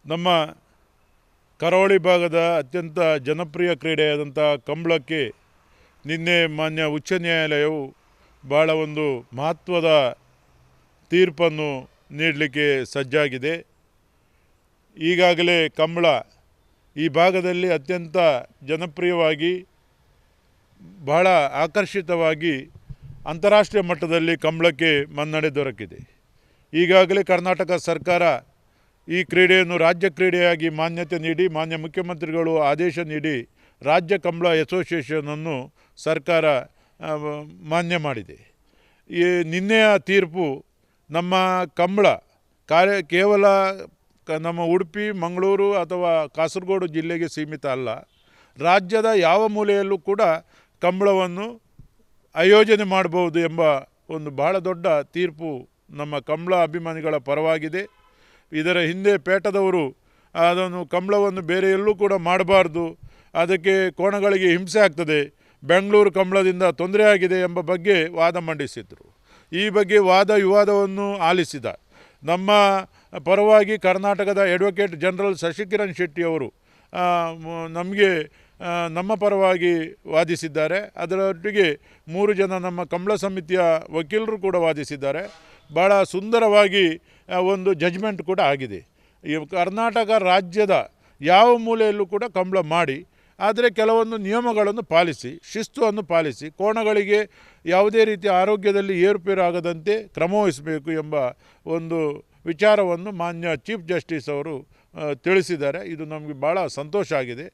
ನಮ್ಮ ಕರಾವಳಿ ಭಾಗದ ಅತ್ಯಂತ ಜನಪ್ರಿಯ ಕ್ರೀಡೆಯಾದಂಥ ಕಂಬಳಕ್ಕೆ ನಿನ್ನೆ ಮಾನ್ಯ ಉಚ್ಚ ನ್ಯಾಯಾಲಯವು ಭಾಳ ಒಂದು ಮಹತ್ವದ ತೀರ್ಪನ್ನು ನೀಡಲಿಕ್ಕೆ ಸಜ್ಜಾಗಿದೆ. ಈಗಾಗಲೇ ಕಂಬಳ ಈ ಭಾಗದಲ್ಲಿ ಅತ್ಯಂತ ಜನಪ್ರಿಯವಾಗಿ ಬಹಳ ಆಕರ್ಷಿತವಾಗಿ ಅಂತಾರಾಷ್ಟ್ರೀಯ ಮಟ್ಟದಲ್ಲಿ ಕಂಬಳಕ್ಕೆ ಮನ್ನಣೆ ದೊರಕಿದೆ. ಈಗಾಗಲೇ ಕರ್ನಾಟಕ ಸರ್ಕಾರ ಈ ಕ್ರೀಡೆಯನ್ನು ರಾಜ್ಯ ಕ್ರೀಡೆಯಾಗಿ ಮಾನ್ಯತೆ ನೀಡಿ ಮಾನ್ಯ ಮುಖ್ಯಮಂತ್ರಿಗಳು ಆದೇಶ ನೀಡಿ ರಾಜ್ಯ ಕಂಬಳ ಅಸೋಸಿಯೇಷನನ್ನು ಸರ್ಕಾರ ಮಾನ್ಯ ಮಾಡಿದೆ. ಈ ನಿನ್ನೆಯ ತೀರ್ಪು ನಮ್ಮ ಕಂಬಳ ಕೇವಲ ನಮ್ಮ ಉಡುಪಿ, ಮಂಗಳೂರು ಅಥವಾ ಕಾಸರಗೋಡು ಜಿಲ್ಲೆಗೆ ಸೀಮಿತ ಅಲ್ಲ. ರಾಜ್ಯದ ಯಾವ ಮೂಲೆಯಲ್ಲೂ ಕೂಡ ಕಂಬಳವನ್ನು ಆಯೋಜನೆ ಮಾಡಬಹುದು ಎಂಬ ಒಂದು ಬಹಳ ದೊಡ್ಡ ತೀರ್ಪು ನಮ್ಮ ಕಂಬಳ ಅಭಿಮಾನಿಗಳ ಪರವಾಗಿದೆ. ಇದರ ಹಿಂದೆ ಪೇಟದವರು ಅದನ್ನು ಕಂಬಳವನ್ನು ಬೇರೆ ಎಲ್ಲೂ ಕೂಡ ಮಾಡಬಾರ್ದು, ಅದಕ್ಕೆ ಕೋಣಗಳಿಗೆ ಹಿಂಸೆ ಆಗ್ತದೆ, ಬೆಂಗಳೂರು ಕಂಬಳದಿಂದ ತೊಂದರೆ ಆಗಿದೆ ಎಂಬ ಬಗ್ಗೆ ವಾದ ಮಂಡಿಸಿದರು. ಈ ಬಗ್ಗೆ ವಾದ ವಿವಾದವನ್ನು ಆಲಿಸಿದ ನಮ್ಮ ಪರವಾಗಿ ಕರ್ನಾಟಕದ ಅಡ್ವೊಕೇಟ್ ಜನರಲ್ ಶಶಿಕಿರಣ್ ಶೆಟ್ಟಿಯವರು ನಮ್ಮ ಪರವಾಗಿ ವಾದಿಸಿದ್ದಾರೆ. ಅದರೊಟ್ಟಿಗೆ 3 ಜನ ನಮ್ಮ ಕಂಬಳ ಸಮಿತಿಯ ವಕೀಲರು ಕೂಡ ವಾದಿಸಿದ್ದಾರೆ. ಭಾಳ ಸುಂದರವಾಗಿ ಒಂದು ಜಜ್ಮೆಂಟ್ ಕೂಡ ಆಗಿದೆ. ಈ ಕರ್ನಾಟಕ ರಾಜ್ಯದ ಯಾವ ಮೂಲೆಯಲ್ಲೂ ಕೂಡ ಕಂಬಳ ಮಾಡಿ, ಆದರೆ ಕೆಲವೊಂದು ನಿಯಮಗಳನ್ನು ಪಾಲಿಸಿ, ಶಿಸ್ತನ್ನು ಪಾಲಿಸಿ, ಕೋಣಗಳಿಗೆ ಯಾವುದೇ ರೀತಿಯ ಆರೋಗ್ಯದಲ್ಲಿ ಏರುಪೇರು ಆಗದಂತೆ ಕ್ರಮವಹಿಸಬೇಕು ಎಂಬ ಒಂದು ವಿಚಾರವನ್ನು ಮಾನ್ಯ ಚೀಫ್ ಜಸ್ಟಿಸ್ ಅವರು ತಿಳಿಸಿದ್ದಾರೆ. ಇದು ನಮಗೆ ಭಾಳ ಸಂತೋಷ ಆಗಿದೆ.